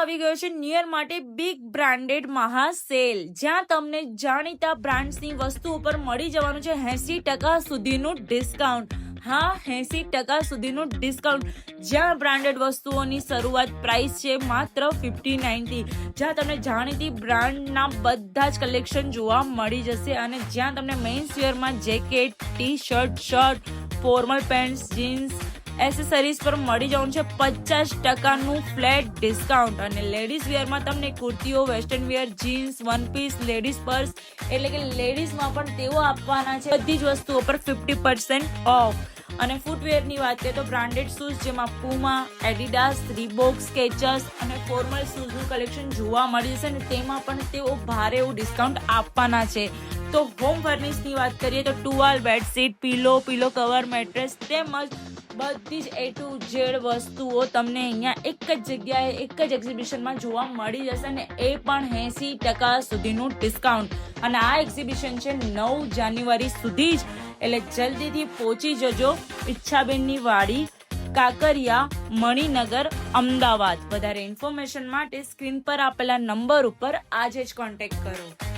આવી ગયો છે ન્યુ યર માટે બિગ બ્રાન્ડેડ મહા સેલ, જ્યાં તમને જાણીતા બ્રાન્ડ્સની વસ્તુઓ પર મળી જવાનું છે 80% સુધીનું ડિસ્કાઉન્ટ. હા, 80% સુધીનું ડિસ્કાઉન્ટ, જ્યાં બ્રાન્ડેડ વસ્તુઓની શરૂઆત પ્રાઇસ છે માત્ર 50-90, જ્યાં તમને જાણીતી બ્રાન્ડના બધા જ કલેક્શન જોવા મળી જશે અને જ્યાં તમને મેન્સ વેરમાં jacket, T shirt, shirt, formal pants, jeans, accessories પર મળી જવાનું છે 50% ફ્લેટ ડિસ્કાઉન્ટ. અને લેડીઝ વેરમાં તમને કુર્તીઓ, western wear, jeans, one piece, ladies purse એટલે કે લેડીઝમાં પણ તેઓ આપવાના છે બધી જ વસ્તુઓ પર 50% ઓફ. અને ફૂટવેરની વાત કરીએ તો બ્રાન્ડેડ શૂઝ જેમાં પુમા, એડિડાસ, રીબોક, સ્કેચર્સ અને ફોર્મલ શૂઝનું કલેક્શન જોવા મળી જશે અને તેમાં પણ તેઓ ભારે એવું ડિસ્કાઉન્ટ આપવાના છે. તો હોમ ફર્નિશની વાત કરીએ તો ટુવાલ, બેડશીટ, પીલો કવર, મેટ્રેસ તેમજ બધી જ A to Z વસ્તુઓ તમને અહીંયા એક જ જગ્યાએ એક જ એક્ઝિબિશનમાં જોવા મળી જશે અને એ પણ 80% સુધીનું ડિસ્કાઉન્ટ. અને આ એક્ઝિબિશન છે 9 જાન્યુઆરી સુધી જ, એટલે જલ્દીથી પહોંચી જજો. ઈચ્છાબેનની વાડી, કાકરિયા, મણિનગર, અમદાવાદ. વધારે ઇન્ફોર્મેશન માટે સ્ક્રીન પર આપેલા નંબર ઉપર આજે જ કોન્ટેક્ટ કરો.